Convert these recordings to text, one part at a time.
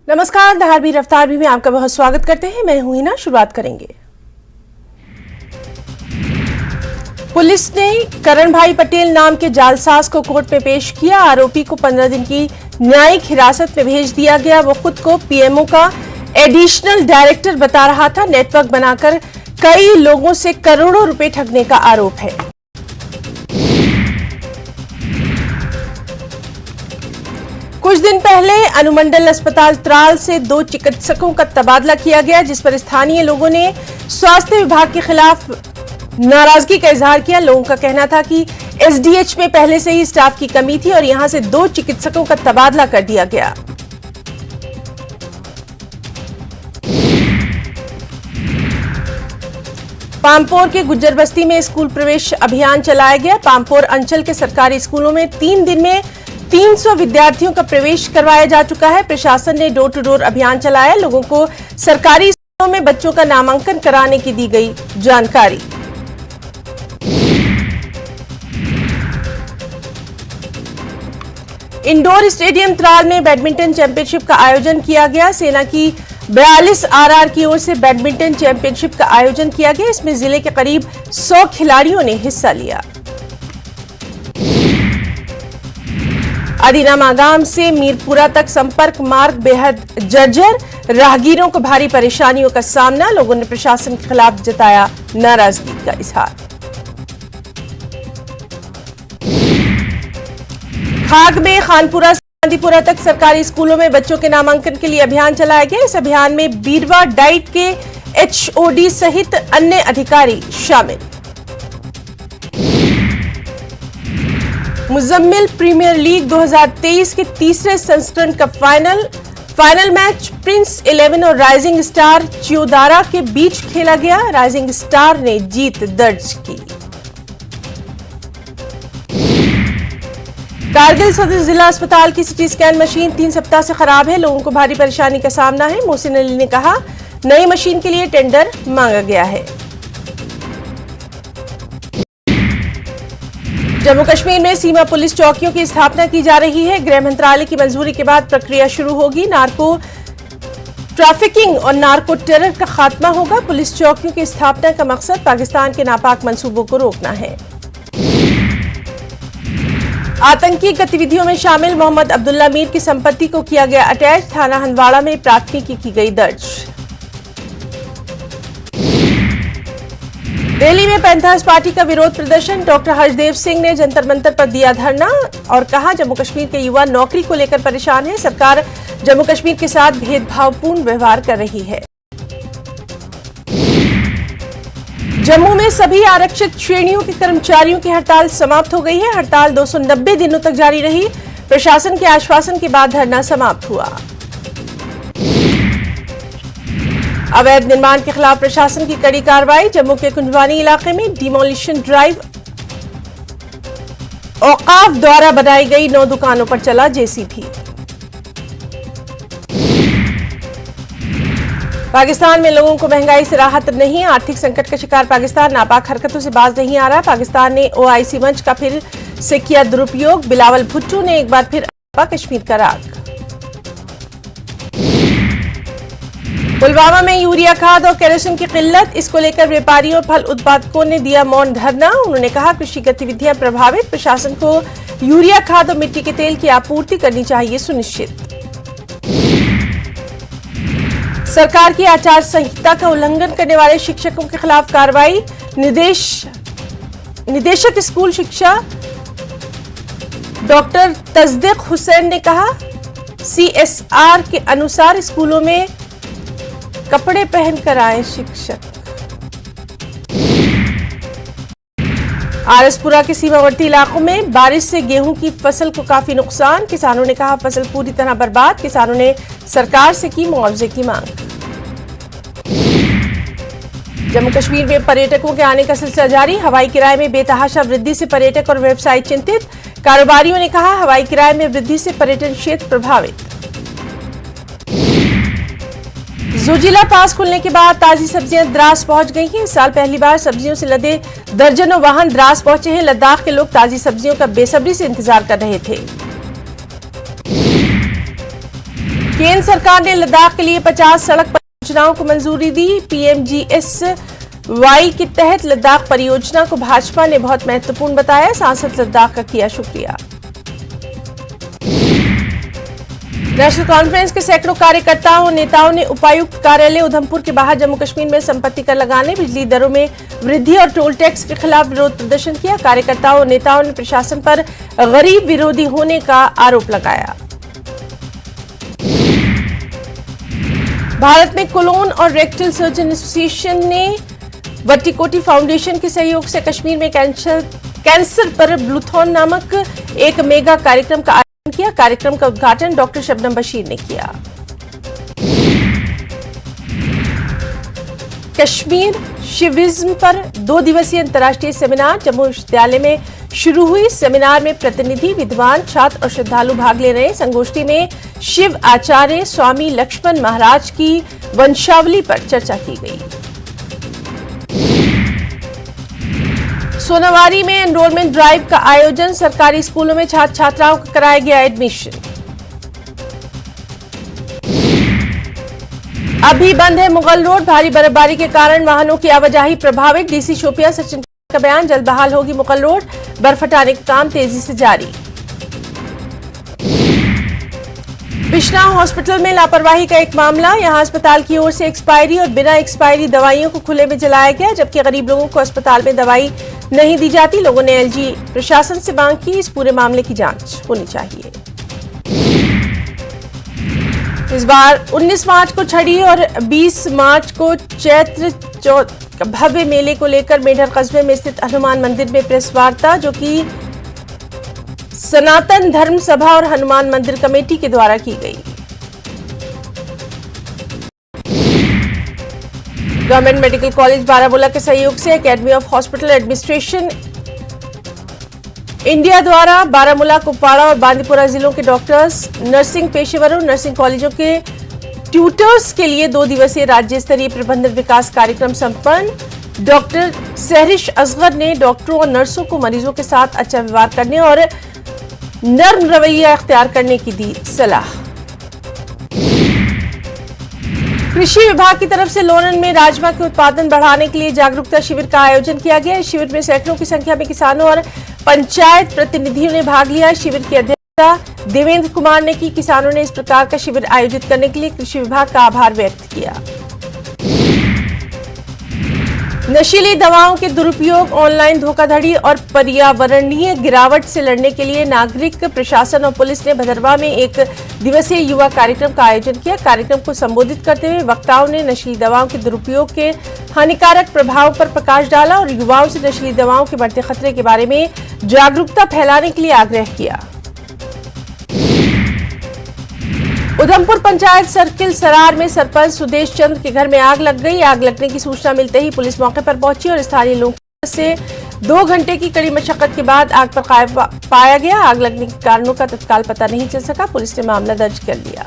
नमस्कार, धारवी रफ्तार भी में आपका बहुत स्वागत करते हैं। मैं हूं हिना। शुरुआत करेंगे। पुलिस ने करण भाई पटेल नाम के जालसाज को कोर्ट में पेश किया। आरोपी को 15 दिन की न्यायिक हिरासत में भेज दिया गया। वो खुद को पीएमओ का एडिशनल डायरेक्टर बता रहा था। नेटवर्क बनाकर कई लोगों से करोड़ों रुपए ठगने का आरोप है। कुछ दिन पहले अनुमंडल अस्पताल त्राल से 2 चिकित्सकों का तबादला किया गया, जिस पर स्थानीय लोगों ने स्वास्थ्य विभाग के खिलाफ नाराजगी का इजहार किया। लोगों का कहना था कि एसडीएच में पहले से ही स्टाफ की कमी थी और यहां से 2 चिकित्सकों का तबादला कर दिया गया। पामपोर के गुज्जर बस्ती में स्कूल प्रवेश अभियान चलाया गया। पामपोर अंचल के सरकारी स्कूलों में 3 दिन में 300 विद्यार्थियों का प्रवेश करवाया जा चुका है। प्रशासन ने डोर टू डोर अभियान चलाया। लोगों को सरकारी स्कूलों में बच्चों का नामांकन कराने की दी गई जानकारी। इंडोर स्टेडियम त्राल में बैडमिंटन चैंपियनशिप का आयोजन किया गया। सेना की 42 आरआर की ओर से बैडमिंटन चैंपियनशिप का आयोजन किया गया। इसमें जिले के करीब 100 खिलाड़ियों ने हिस्सा लिया। अदीना गांव से मीरपुरा तक संपर्क मार्ग बेहद जर्जर। राहगीरों को भारी परेशानियों का सामना। लोगों ने प्रशासन के खिलाफ जताया नाराजगी का इजहार। खाग में खानपुरा से गांधीपुरा तक सरकारी स्कूलों में बच्चों के नामांकन के लिए अभियान चलाया गया। इस अभियान में बीरवा डाइट के एचओडी सहित अन्य अधिकारी शामिल। मुजम्मिल प्रीमियर लीग 2023 के तीसरे संस्करण का फाइनल मैच प्रिंस 11 और राइजिंग स्टार चियोदारा के बीच खेला गया। राइजिंग स्टार ने जीत दर्ज की। कारगिल सदर जिला अस्पताल की सिटी स्कैन मशीन 3 सप्ताह से खराब है। लोगों को भारी परेशानी का सामना है। मोहसिन अली ने कहा, नई मशीन के लिए टेंडर मांगा गया है। जम्मू कश्मीर में सीमा पुलिस चौकियों की स्थापना की जा रही है। गृह मंत्रालय की मंजूरी के बाद प्रक्रिया शुरू होगी। नार्को ट्रैफिकिंग और नार्को टेरर का खात्मा होगा। पुलिस चौकियों की स्थापना का मकसद पाकिस्तान के नापाक मंसूबों को रोकना है। आतंकी गतिविधियों में शामिल मोहम्मद अब्दुल्ला मीर की संपत्ति को किया गया अटैच। थाना हंदवाड़ा में प्राथमिकी की गई दर्ज। दिल्ली में पैंथर्स पार्टी का विरोध प्रदर्शन। डॉक्टर हर्षदेव सिंह ने जंतर मंतर पर दिया धरना और कहा, जम्मू कश्मीर के युवा नौकरी को लेकर परेशान है। सरकार जम्मू कश्मीर के साथ भेदभावपूर्ण व्यवहार कर रही है। जम्मू में सभी आरक्षित श्रेणियों के कर्मचारियों की हड़ताल समाप्त हो गई है। हड़ताल 290 दिनों तक जारी रही। प्रशासन के आश्वासन के बाद धरना समाप्त हुआ। अवैध निर्माण के खिलाफ प्रशासन की कड़ी कार्रवाई। जम्मू के कुंजवानी इलाके में डिमोलिशन ड्राइव। औकाफ द्वारा बनाई गई 9 दुकानों पर चला जेसीबी। पाकिस्तान में लोगों को महंगाई से राहत नहीं। आर्थिक संकट का शिकार पाकिस्तान नापाक हरकतों से बाज नहीं आ रहा। पाकिस्तान ने ओआईसी मंच का फिर से किया दुरुपयोग। बिलावल भुट्टो ने एक बार फिर कश्मीर का राग। पुलवामा में यूरिया खाद और केरोसिन की किल्लत। इसको लेकर व्यापारियों और फल उत्पादकों ने दिया मौन धरना। उन्होंने कहा, कृषि गतिविधियां प्रभावित। प्रशासन को यूरिया खाद और मिट्टी के तेल की आपूर्ति करनी चाहिए सुनिश्चित। सरकार की आचार संहिता का उल्लंघन करने वाले शिक्षकों के खिलाफ कार्रवाई। निदेशक स्कूल शिक्षा डॉक्टर तस्दीक हुसैन ने कहा, सीएसआर के अनुसार स्कूलों में कपड़े पहनकर आए शिक्षक। आरएसपुरा के सीमावर्ती इलाकों में बारिश से गेहूं की फसल को काफी नुकसान। किसानों ने कहा, फसल पूरी तरह बर्बाद। किसानों ने सरकार से की मुआवजे की मांग। जम्मू कश्मीर में पर्यटकों के आने का सिलसिला जारी। हवाई किराए में बेतहाशा वृद्धि से पर्यटक और व्यवसायी चिंतित। कारोबारियों ने कहा, हवाई किराए में वृद्धि से पर्यटन क्षेत्र प्रभावित। जोजिला पास खुलने के बाद ताजी सब्जियां द्रास पहुंच गई हैं। इस साल पहली बार सब्जियों से लदे दर्जनों वाहन द्रास पहुंचे हैं। लद्दाख के लोग ताजी सब्जियों का बेसब्री से इंतजार कर रहे थे। केंद्र सरकार ने लद्दाख के लिए 50 सड़क परियोजनाओं को मंजूरी दी। पीएमजीएसवाई के तहत लद्दाख परियोजना को भाजपा ने बहुत महत्वपूर्ण बताया। सांसद लद्दाख का किया शुक्रिया। नेशनल कॉन्फ्रेंस के सैकड़ों कार्यकर्ताओं और नेताओं ने उपायुक्त कार्यालय उधमपुर के बाहर जम्मू कश्मीर में संपत्ति कर लगाने, बिजली दरों में वृद्धि और टोल टैक्स के खिलाफ विरोध प्रदर्शन किया। कार्यकर्ताओं और नेताओं ने प्रशासन पर गरीब विरोधी होने का आरोप लगाया। भारत में कोलोन और रेक्टल सर्जन एसोसिएशन ने वट्टिकोटी फाउंडेशन के सहयोग से कश्मीर में कैंसर पर ब्लूथॉन नामक एक मेगा कार्यक्रम का आयोजन किया। कार्यक्रम का उद्घाटन डॉक्टर शबनम बशीर ने किया। कश्मीर शिविज्म पर 2 दिवसीय अंतर्राष्ट्रीय सेमिनार जम्मू विश्वविद्यालय में शुरू हुई। सेमिनार में प्रतिनिधि, विद्वान, छात्र और श्रद्धालु भाग ले रहे। संगोष्ठी में शिव आचार्य स्वामी लक्ष्मण महाराज की वंशावली पर चर्चा की गई। सोनावारी में एनरोलमेंट ड्राइव का आयोजन, सरकारी स्कूलों में छात्र छात्राओं को कराया गया एडमिशन। अभी बंद है मुगल रोड, भारी बर्फबारी के कारण वाहनों की आवाजाही प्रभावित। डीसी शोपियां सचिन का बयान, जल्द बहाल होगी मुगल रोड, बर्फ हटाने का काम तेजी से जारी। बिश्नाह हॉस्पिटल में लापरवाही का एक मामला, यहां अस्पताल की ओर से एक्सपायरी और बिना एक्सपायरी दवाइयों को खुले में जलाया गया, जबकि गरीब लोगों को अस्पताल में दवाई नहीं दी जाती। लोगों ने एलजी प्रशासन से मांग की, इस पूरे मामले की जांच होनी चाहिए। इस बार 19 मार्च को छड़ी और 20 मार्च को चैत्र भव्य मेले को लेकर मेढर कस्बे में स्थित हनुमान मंदिर में प्रेस वार्ता, जो कि सनातन धर्म सभा और हनुमान मंदिर कमेटी के द्वारा की गई। गवर्नमेंट मेडिकल कॉलेज बारामूला के सहयोग से academy of hospital administration India द्वारा बारामूला, कुपवाड़ा और बांदीपुरा जिलों के डॉक्टर्स, नर्सिंग पेशेवरों, नर्सिंग कॉलेजों के ट्यूटर्स के लिए 2 दिवसीय राज्य स्तरीय प्रबंधन विकास कार्यक्रम संपन्न। डॉक्टर सहरिश असगर ने डॉक्टरों और नर्सों को मरीजों के साथ अच्छा व्यवहार करने और नर्म रवैया अख्तियार करने की दी सलाह। कृषि विभाग की तरफ से लोनन में राजमा के उत्पादन बढ़ाने के लिए जागरूकता शिविर का आयोजन किया गया। इस शिविर में सैकड़ों की संख्या में किसानों और पंचायत प्रतिनिधियों ने भाग लिया। शिविर की अध्यक्षता देवेंद्र कुमार ने की। किसानों ने इस प्रकार का शिविर आयोजित करने के लिए कृषि विभाग का आभार व्यक्त किया। नशीली दवाओं के दुरुपयोग, ऑनलाइन धोखाधड़ी और पर्यावरणीय गिरावट से लड़ने के लिए नागरिक प्रशासन और पुलिस ने भदरवा में 1 दिवसीय युवा कार्यक्रम का आयोजन किया। कार्यक्रम को संबोधित करते हुए वक्ताओं ने नशीली दवाओं के दुरुपयोग के हानिकारक प्रभाव पर प्रकाश डाला और युवाओं से नशीली दवाओं के बढ़ते खतरे के बारे में जागरूकता फैलाने के लिए आग्रह किया। उधमपुर पंचायत सर्किल सरार में सरपंच सुदेश चंद्र के घर में आग लग गई। आग लगने की सूचना मिलते ही पुलिस मौके पर पहुंची और स्थानीय लोगों से 2 घंटे की कड़ी मशक्कत के बाद आग पर काबू पाया गया। आग लगने के कारणों का तत्काल पता नहीं चल सका। पुलिस ने मामला दर्ज कर लिया।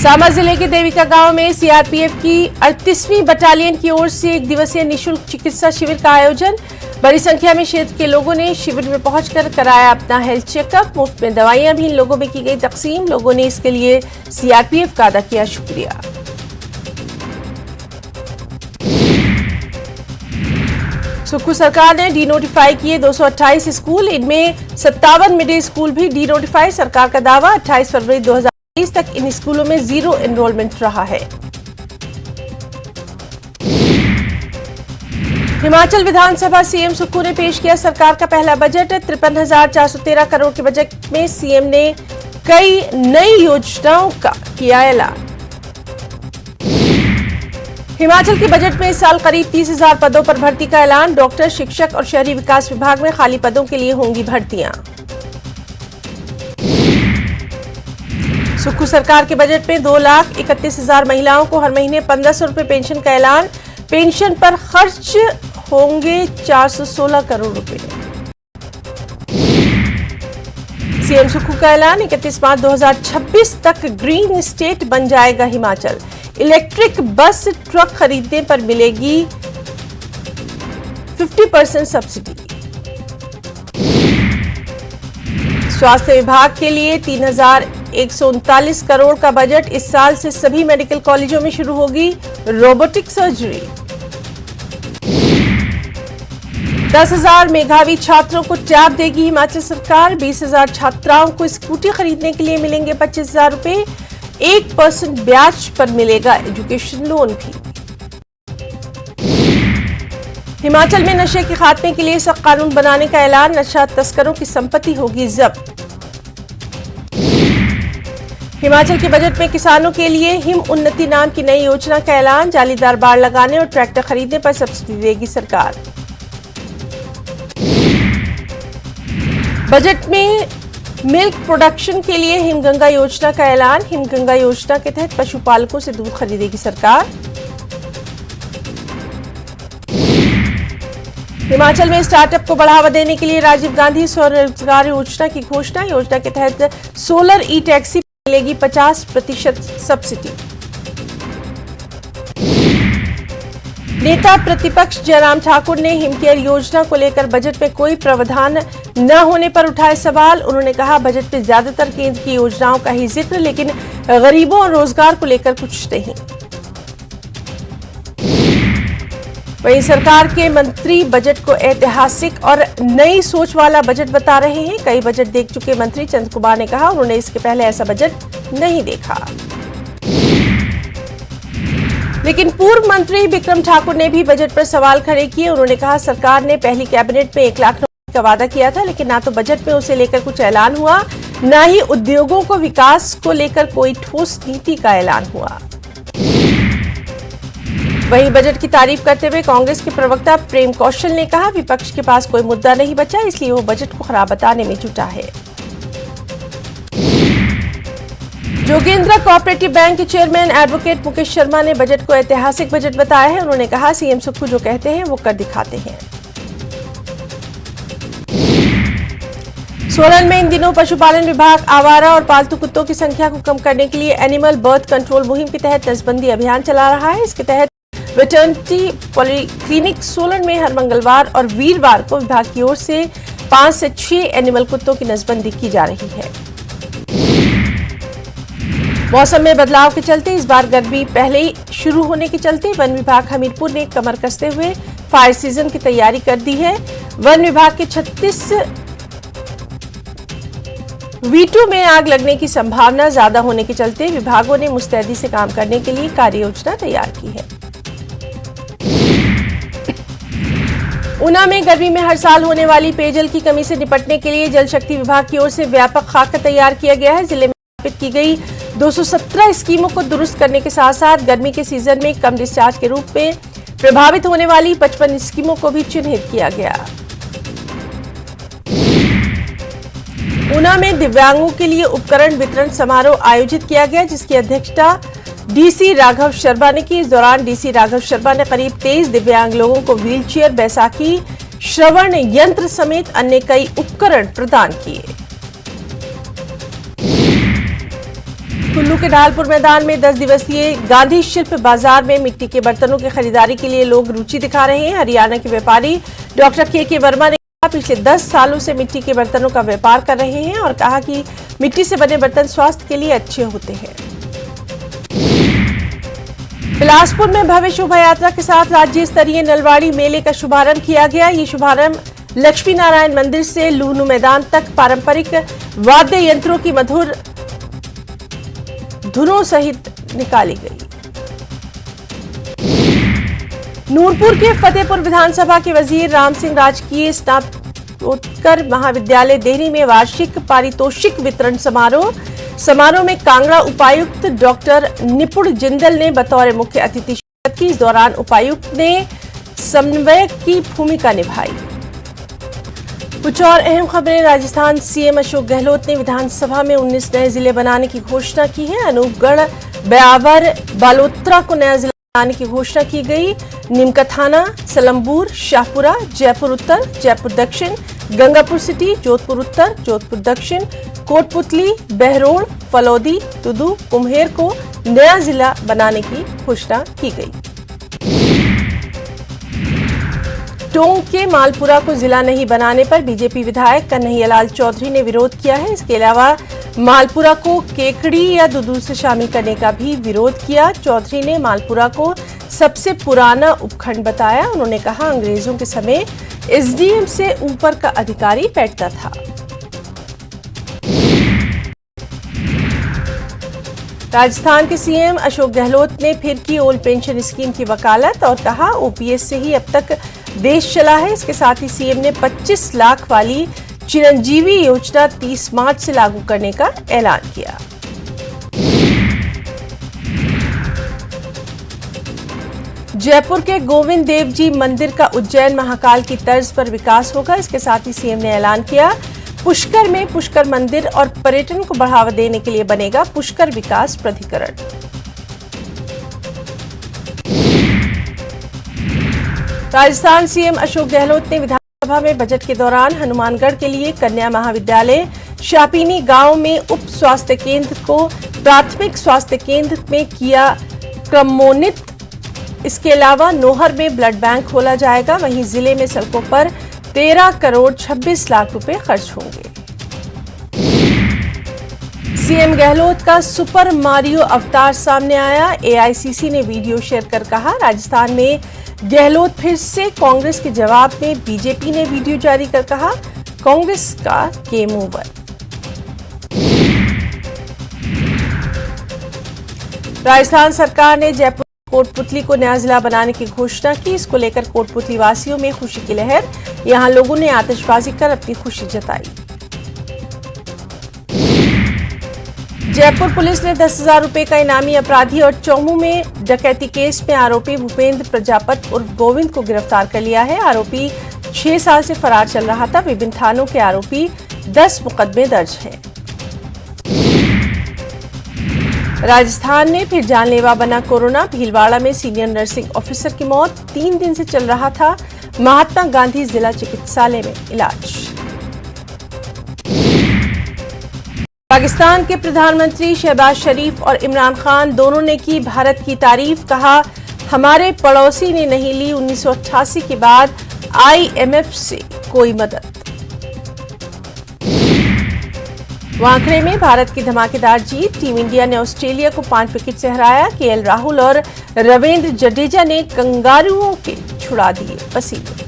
सामा जिले के देविका गांव में सीआरपीएफ की 38वीं बटालियन की ओर से 1 दिवसीय निःशुल्क चिकित्सा शिविर का आयोजन। बड़ी संख्या में क्षेत्र के लोगों ने शिविर में पहुंचकर कराया अपना हेल्थ चेकअप। मुफ्त में दवाइयां भी इन लोगों में की गई तकसीम। लोगों ने इसके लिए सीआरपीएफ का अदा किया शुक्रिया। सुक्खू सरकार ने डीनोटिफाई किए 228 स्कूल, इनमें 57 मिडिल स्कूल भी डीनोटिफाई। सरकार का दावा 28 फरवरी 2023 तक इन स्कूलों में 0 एनरोलमेंट रहा है। हिमाचल विधानसभा सीएम सुक्खू ने पेश किया सरकार का पहला बजट। 53,413 करोड़ के बजट में सीएम ने कई नई योजनाओं का किया ऐलान। हिमाचल के बजट में इस साल करीब 30,000 पदों पर भर्ती का ऐलान। डॉक्टर, शिक्षक और शहरी विकास विभाग में खाली पदों के लिए होंगी भर्तियां। सुक्खू सरकार के बजट में 2,31,000 महिलाओं को हर महीने 1,500 रुपए पेंशन का ऐलान। पेंशन पर खर्च होंगे 416 करोड़ रुपए। सीएम सुक्खू का ऐलान 31 मार्च 2026 तक ग्रीन स्टेट बन जाएगा हिमाचल। इलेक्ट्रिक बस, ट्रक खरीदने पर मिलेगी 50% सब्सिडी। स्वास्थ्य विभाग के लिए 3,139 करोड़ का बजट। इस साल से सभी मेडिकल कॉलेजों में शुरू होगी रोबोटिक सर्जरी। 10,000 मेधावी छात्रों को टैब देगी हिमाचल सरकार। 20,000 छात्राओं को स्कूटी खरीदने के लिए मिलेंगे 25,000 रुपए। 1% ब्याज पर मिलेगा एजुकेशन लोन भी। हिमाचल में नशे के खात्मे के लिए सख्त कानून बनाने का ऐलान। नशा तस्करों की संपत्ति होगी जब्त। हिमाचल के बजट में किसानों के लिए हिम उन्नति नाम की नई योजना का ऐलान। जालीदार बाड़ लगाने और ट्रैक्टर खरीदने पर सब्सिडी देगी सरकार। बजट में मिल्क प्रोडक्शन के लिए हिमगंगा योजना का ऐलान। हिमगंगा योजना के तहत पशुपालकों से दूध खरीदेगी सरकार। हिमाचल में स्टार्टअप को बढ़ावा देने के लिए राजीव गांधी स्वरोजगार योजना की घोषणा। योजना के तहत सोलर ई टैक्सी मिलेगी 50% सब्सिडी। नेता प्रतिपक्ष जयराम ठाकुर ने हिमकेयर योजना को लेकर बजट में कोई प्रावधान न होने पर उठाए सवाल। उन्होंने कहा, बजट में ज्यादातर केंद्र की योजनाओं का ही जिक्र, लेकिन गरीबों और रोजगार को लेकर कुछ नहीं। वहीं सरकार के मंत्री बजट को ऐतिहासिक और नई सोच वाला बजट बता रहे हैं। कई बजट देख चुके मंत्री चंद कुमार ने कहा, उन्होंने इसके पहले ऐसा बजट नहीं देखा। लेकिन पूर्व मंत्री बिक्रम ठाकुर ने भी बजट पर सवाल खड़े किए। उन्होंने कहा, सरकार ने पहली कैबिनेट में 1 लाख नौकरी का वादा किया था, लेकिन ना तो बजट में उसे लेकर कुछ ऐलान हुआ, न ही उद्योगों को विकास को लेकर कोई ठोस नीति का ऐलान हुआ। वहीं बजट की तारीफ करते हुए कांग्रेस के प्रवक्ता प्रेम कौशल ने कहा, विपक्ष के पास कोई मुद्दा नहीं बचा, इसलिए वो बजट को खराब बताने में जुटा है। जोगेंद्र कोऑपरेटिव बैंक के चेयरमैन एडवोकेट मुकेश शर्मा ने बजट को ऐतिहासिक बजट बताया है। उन्होंने कहा, सीएम सुक्खू जो कहते हैं वो कर दिखाते हैं। सोलन में इन दिनों पशुपालन विभाग आवारा और पालतू कुत्तों की संख्या को कम करने के लिए एनिमल बर्थ कंट्रोल मुहिम के तहत नसबंदी अभियान चला रहा है। इसके तहत वेटरनिटी पॉलीक्लिनिक सोलन में हर मंगलवार और वीरवार को विभाग की ओर से 5 से 6 एनिमल कुत्तों की नसबंदी की जा रही है। मौसम में बदलाव के चलते इस बार गर्मी पहले ही शुरू होने के चलते वन विभाग हमीरपुर ने कमर कसते हुए फायर सीजन की तैयारी कर दी है। वन विभाग के 36 V2 में आग लगने की संभावना ज्यादा होने के चलते विभागों ने मुस्तैदी से काम करने के लिए कार्य योजना तैयार की है। ऊना में गर्मी में हर साल होने वाली पेयजल की कमी से निपटने के लिए जल शक्ति विभाग की ओर से व्यापक खाका तैयार किया गया है। जिले में स्थापित की गई 217 स्कीमों को दुरुस्त करने के साथ साथ गर्मी के सीजन में कम डिस्चार्ज के रूप में प्रभावित होने वाली 55 स्कीमों को भी चिन्हित किया गया। ऊना में दिव्यांगों के लिए उपकरण वितरण समारोह आयोजित किया गया, जिसकी अध्यक्षता डीसी राघव शर्मा ने की। इस दौरान डीसी राघव शर्मा ने करीब 23 दिव्यांग लोगों को व्हीलचेयर, बैसाखी, श्रवण यंत्र समेत अन्य कई उपकरण प्रदान किए। कुल्लू के ढालपुर मैदान में 10 दिवसीय गांधी शिल्प बाजार में मिट्टी के बर्तनों की खरीदारी के लिए लोग रुचि दिखा रहे हैं। हरियाणा के व्यापारी डॉक्टर के वर्मा ने पिछले 10 सालों से मिट्टी के बर्तनों का व्यापार कर रहे हैं और कहा कि मिट्टी से बने बर्तन स्वास्थ्य के लिए अच्छे होते हैं। बिलासपुर में भव्य शोभा यात्रा के साथ राज्य स्तरीय नलवाड़ी मेले का शुभारंभ किया गया। ये शुभारंभ लक्ष्मी नारायण मंदिर से लुहनू मैदान तक पारंपरिक वाद्य यंत्रों की मधुर धुनों सहित निकाली गई। नूरपुर के फतेहपुर विधानसभा के वजीर राम सिंह राजकीय स्नातकोत्तर महाविद्यालय देहरी में वार्षिक पारितोषिक वितरण समारोह में कांगड़ा उपायुक्त डॉक्टर निपुण जिंदल ने बतौर मुख्य अतिथि शिरकत की। इस दौरान उपायुक्त ने समन्वयक की भूमिका निभाई। कुछ और अहम खबरें। राजस्थान सीएम अशोक गहलोत ने विधानसभा में 19 नए जिले बनाने की घोषणा की है। अनूपगढ़, ब्यावर, बालोतरा को नया जिला बनाने की घोषणा की गई। नीमकाथाना, सलमपुर, शाहपुरा, जयपुर उत्तर, जयपुर दक्षिण, गंगापुर सिटी, जोधपुर उत्तर, जोधपुर दक्षिण, कोटपुतली, बहरोड़, फलौदी, तुदू, कुम्हेर को नया जिला बनाने की घोषणा की गई। टोंक के मालपुरा को जिला नहीं बनाने पर बीजेपी विधायक कन्हैयालाल चौधरी ने विरोध किया है। इसके अलावा मालपुरा को केकड़ी या दुदू से शामिल करने का भी विरोध किया। चौधरी ने मालपुरा को सबसे पुराना उपखंड बताया। उन्होंने कहा, अंग्रेजों के समय एसडीएम से ऊपर का अधिकारी बैठता था। राजस्थान के सीएम अशोक गहलोत ने फिर की ओल्ड पेंशन स्कीम की वकालत और कहा, ओपीएस से ही अब तक देश चला है। इसके साथ ही सीएम ने 25 लाख वाली चिरंजीवी योजना 30 मार्च से लागू करने का ऐलान किया। जयपुर के गोविंद देव जी मंदिर का उज्जैन महाकाल की तर्ज पर विकास होगा। इसके साथ ही सीएम ने ऐलान किया, पुष्कर में पुष्कर मंदिर और पर्यटन को बढ़ावा देने के लिए बनेगा पुष्कर विकास प्राधिकरण। राजस्थान सीएम अशोक गहलोत ने विधानसभा में बजट के दौरान हनुमानगढ़ के लिए कन्या महाविद्यालय शापिनी गांव में उप स्वास्थ्य केंद्र को प्राथमिक स्वास्थ्य केंद्र में किया क्रमोन्नत। इसके अलावा नोहर में ब्लड बैंक खोला जाएगा। वहीं जिले में सड़कों पर 13 करोड़ 26 लाख रुपए खर्च होंगे। सीएम गहलोत का सुपर मारियो अवतार सामने आया। एआईसीसी ने वीडियो शेयर कर कहा, राजस्थान में गहलोत फिर से कांग्रेस के जवाब में बीजेपी ने वीडियो जारी कर कहा, कांग्रेस का गेम ओवर। राजस्थान सरकार ने जयपुर कोटपुतली को नया जिला बनाने की घोषणा की। इसको लेकर कोटपुतली वासियों में खुशी की लहर। यहां लोगों ने आतिशबाजी कर अपनी खुशी जताई। जयपुर पुलिस ने 10,000 रुपए का इनामी अपराधी और चौमू में डकैती केस में आरोपी भूपेंद्र प्रजापत उर्फ गोविंद को गिरफ्तार कर लिया है। आरोपी 6 साल से फरार चल रहा था। विभिन्न थानों के आरोपी 10 मुकदमे दर्ज हैं। राजस्थान में फिर जानलेवा बना कोरोना। भीलवाड़ा में सीनियर नर्सिंग ऑफिसर की मौत। 3 दिन से चल रहा था महात्मा गांधी जिला चिकित्सालय में इलाज। पाकिस्तान के प्रधानमंत्री शहबाज शरीफ और इमरान खान दोनों ने की भारत की तारीफ। कहा, हमारे पड़ोसी ने नहीं ली 1988 के बाद आईएमएफ से कोई मदद। वांखड़े में भारत की धमाकेदार जीत। टीम इंडिया ने ऑस्ट्रेलिया को 5 विकेट से हराया। केएल राहुल और रविंद्र जडेजा ने कंगारुओं के छुड़ा दिए पसीने।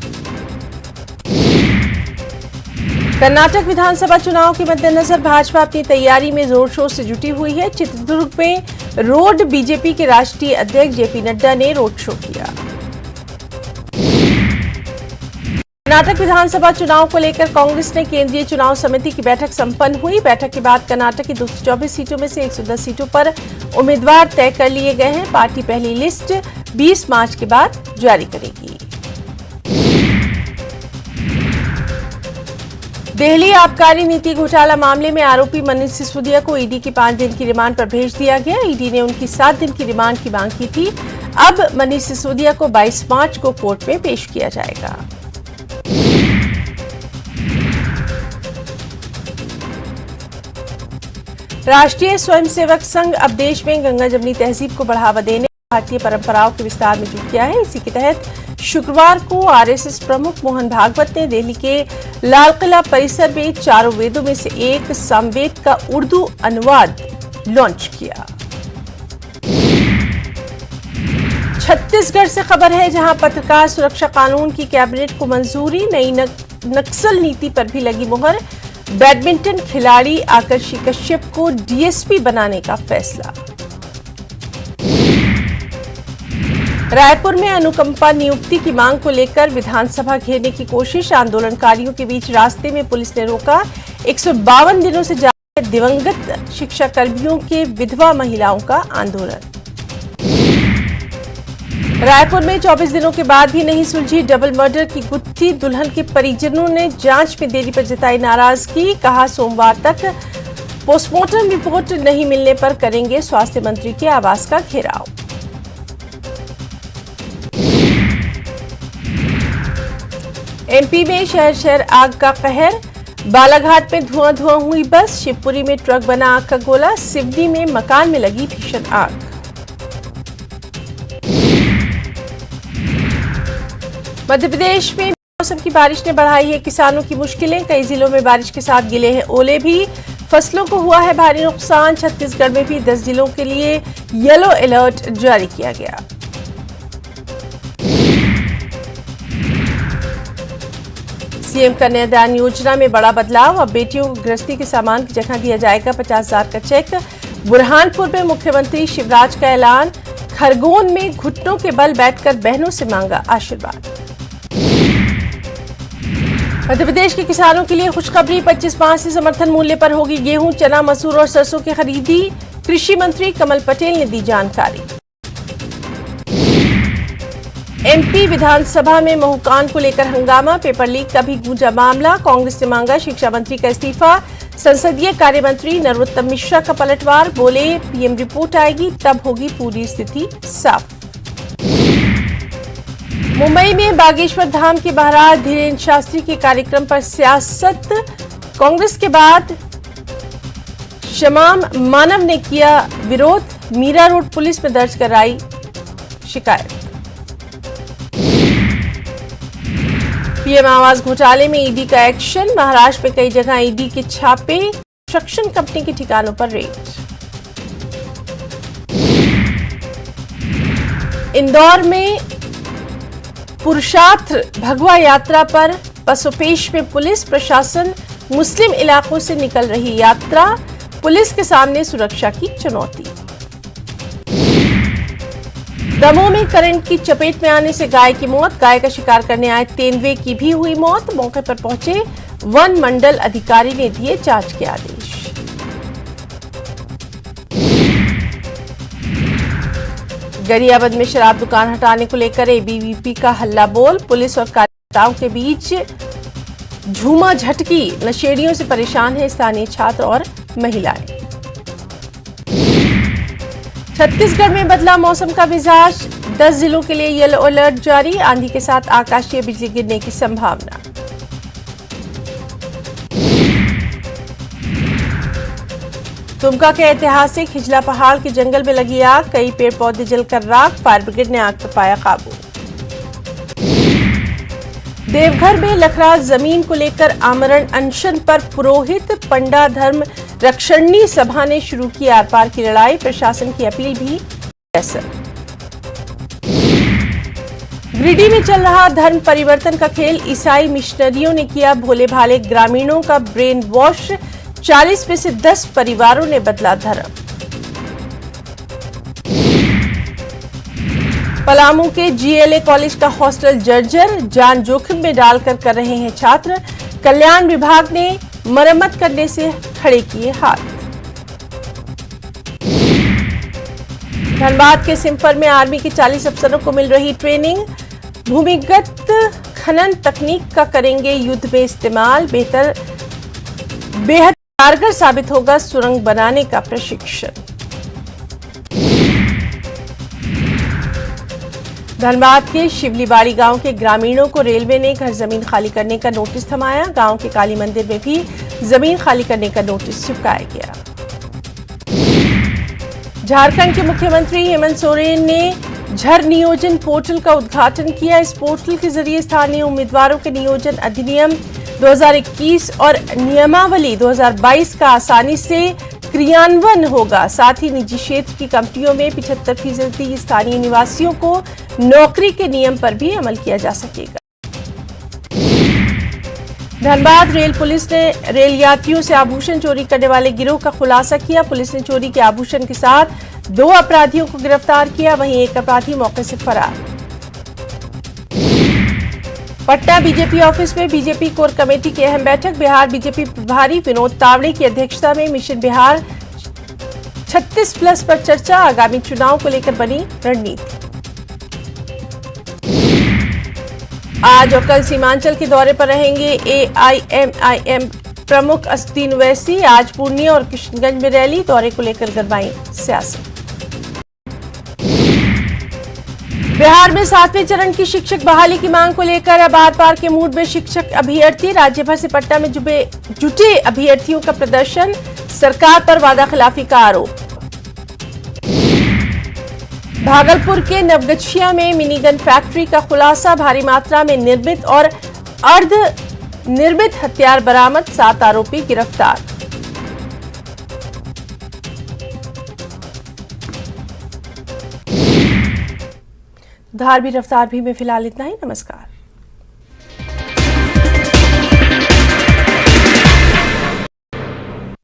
कर्नाटक विधानसभा चुनाव के मद्देनजर भाजपा अपनी तैयारी में जोर शोर से जुटी हुई है। चित्रदुर्ग में रोड बीजेपी के राष्ट्रीय अध्यक्ष जेपी नड्डा ने रोड शो किया। कर्नाटक विधानसभा चुनाव को लेकर कांग्रेस ने केंद्रीय चुनाव समिति की बैठक संपन्न हुई। बैठक के बाद कर्नाटक की 224 सीटों में से 110 सीटों पर उम्मीदवार तय कर लिए गए हैं। पार्टी पहली लिस्ट 20 मार्च के बाद जारी करेगी। दिल्ली आबकारी नीति घोटाला मामले में आरोपी मनीष सिसोदिया को ईडी की 5 दिन की रिमांड पर भेज दिया गया। ईडी ने उनकी 7 दिन की रिमांड की मांग की थी। अब मनीष सिसोदिया को 22 मार्च को कोर्ट में पेश किया जाएगा। राष्ट्रीय स्वयंसेवक संघ अब देश में गंगा जमुनी तहजीब को बढ़ावा देने भारतीय परंपराओं के विस्तार में जुट गया है। इसी के तहत शुक्रवार को आरएसएस प्रमुख मोहन भागवत ने दिल्ली के लाल किला परिसर में चारों वेदों में से एक सामवेद का उर्दू अनुवाद लॉन्च किया। छत्तीसगढ़ से खबर है, जहां पत्रकार सुरक्षा कानून की कैबिनेट को मंजूरी। नई नक्सल नीति पर भी लगी मुहर। बैडमिंटन खिलाड़ी आकर्षि कश्यप को डीएसपी बनाने का फैसला। रायपुर में अनुकंपा नियुक्ति की मांग को लेकर विधानसभा घेरने की कोशिश। आंदोलनकारियों के बीच रास्ते में पुलिस ने रोका। 152 दिनों से जारी है दिवंगत शिक्षा कर्मियों के विधवा महिलाओं का आंदोलन। रायपुर में 24 दिनों के बाद भी नहीं सुलझी डबल मर्डर की गुत्थी। दुल्हन के परिजनों ने जांच में देरी पर जताई नाराजगी। कहा, सोमवार तक पोस्टमार्टम रिपोर्ट नहीं मिलने पर करेंगे स्वास्थ्य मंत्री के आवास का घेराव। एमपी में शहर शहर आग का कहर। बालाघाट में धुआं हुई बस। शिवपुरी में ट्रक बना आग का गोला। सिवनी में मकान में लगी भीषण आग। मध्य प्रदेश में मौसम की बारिश ने बढ़ाई है किसानों की मुश्किलें। कई जिलों में बारिश के साथ गिले हैं ओले भी। फसलों को हुआ है भारी नुकसान। छत्तीसगढ़ में भी 10 जिलों के लिए येलो अलर्ट जारी किया गया। सीएम कन्यादान योजना में बड़ा बदलाव। अब बेटियों को गृहस्थी के सामान की जगह दिया जाएगा 50,000 का चेक। बुरहानपुर में मुख्यमंत्री शिवराज का ऐलान। खरगोन में घुटनों के बल बैठकर बहनों से मांगा आशीर्वाद। मध्य प्रदेश के किसानों के लिए खुशखबरी। 25 मार्च से समर्थन मूल्य पर होगी गेहूं, चना, मसूर और सरसों की खरीदी। कृषि मंत्री कमल पटेल ने दी जानकारी। एमपी विधानसभा में महूकान को लेकर हंगामा। पेपर लीक का भी गूंजा मामला। कांग्रेस ने मांगा शिक्षा मंत्री का इस्तीफा। संसदीय कार्य मंत्री नरोत्तम मिश्रा का पलटवार। बोले पीएम रिपोर्ट आएगी तब होगी पूरी स्थिति साफ। मुंबई में बागेश्वर धाम के महाराज धीरेन्द्र शास्त्री के कार्यक्रम पर सियासत। कांग्रेस के बाद शमाम मानव ने किया विरोध। मीरा रोड पुलिस में दर्ज कराई शिकायत। पीएम आवास घोटाले में ईडी का एक्शन। महाराष्ट्र में कई जगह ईडी के छापे। कंस्ट्रक्शन कंपनी के ठिकानों पर रेड। इंदौर में पुरुषार्थ भगवा यात्रा पर पसोपेश में पुलिस प्रशासन। मुस्लिम इलाकों से निकल रही यात्रा। पुलिस के सामने सुरक्षा की चुनौती। दमोह में करंट की चपेट में आने से गाय की मौत। गाय का शिकार करने आए तेंदुए की भी हुई मौत। मौके पर पहुंचे वन मंडल अधिकारी ने दिए जांच के आदेश। गरियाबंद में शराब दुकान हटाने को लेकर एबीवीपी का हल्ला बोल। पुलिस और कार्यकर्ताओं के बीच झूमा झटकी। नशेड़ियों से परेशान है स्थानीय छात्र और महिलाएं। छत्तीसगढ़ में बदला मौसम का मिजाज। 10 जिलों के लिए येलो अलर्ट जारी। आंधी के साथ आकाशीय बिजली गिरने की संभावना। दुमका के ऐतिहासिक हिजला पहाड़ के जंगल में लगी आग। कई पेड़ पौधे जलकर राख। फायर ब्रिगेड ने आग पर पाया काबू। देवघर में लखराज जमीन को लेकर आमरण अनशन पर पुरोहित। पंडा धर्म रक्षणी सभा ने शुरू की आर पार की लड़ाई। प्रशासन की अपील भी असर। गिरिडीह में चल रहा धर्म परिवर्तन का खेल। ईसाई मिशनरियों ने किया भोले भाले ग्रामीणों का ब्रेन वॉश। 40 में से 10 परिवारों ने बदला धर्म। पलामू के जीएलए कॉलेज का हॉस्टल जर्जर। जान जोखिम में डालकर कर रहे हैं छात्र। कल्याण विभाग ने मरम्मत करने से खड़े किए हाथ। धनबाद के सिम्फर में आर्मी के 40 अफसरों को मिल रही ट्रेनिंग। भूमिगत खनन तकनीक का करेंगे युद्ध में इस्तेमाल। बेहद कारगर साबित होगा सुरंग बनाने का प्रशिक्षण। धनबाद के शिवलीबाड़ी गांव के ग्रामीणों को रेलवे ने घर जमीन खाली करने का नोटिस थमाया। गांव के काली मंदिर में भी जमीन खाली करने का नोटिस चिपकाया गया। झारखंड के मुख्यमंत्री हेमंत सोरेन ने झर नियोजन पोर्टल का उद्घाटन किया। इस पोर्टल के जरिए स्थानीय उम्मीदवारों के नियोजन अधिनियम 2021 और नियमावली 2022 का आसानी से क्रियान्वयन होगा। साथ ही निजी क्षेत्र की कंपनियों में 75% स्थानीय निवासियों को नौकरी के नियम पर भी अमल किया जा सकेगा। धनबाद रेल पुलिस ने रेल यात्रियों से आभूषण चोरी करने वाले गिरोह का खुलासा किया। पुलिस ने चोरी के आभूषण के साथ 2 अपराधियों को गिरफ्तार किया। वहीं एक अपराधी मौके से फरार। पटना बीजेपी ऑफिस में बीजेपी कोर कमेटी की अहम बैठक। बिहार बीजेपी प्रभारी विनोद तावड़े की अध्यक्षता में मिशन बिहार 36+ पर चर्चा। आगामी चुनाव को लेकर बनी रणनीति। आज और कल सीमांचल के दौरे पर रहेंगे एआईएमआईएम प्रमुख असदुद्दीन ओवैसी। आज पूर्णिया और किशनगंज में रैली। दौरे को लेकर गरमाई सियासत। बिहार में 7वें चरण की शिक्षक बहाली की मांग को लेकर अब आर पार के मूड में शिक्षक अभ्यर्थी। राज्य भर से पटना में जुटे अभ्यर्थियों का प्रदर्शन। सरकार पर वादाखिलाफी का आरोप। भागलपुर के नवगछिया में मिनी गन फैक्ट्री का खुलासा। भारी मात्रा में निर्मित और अर्ध निर्मित हथियार बरामद, 7 आरोपी गिरफ्तार। धार भी रफ्तार भी में फिलहाल इतना ही। नमस्कार।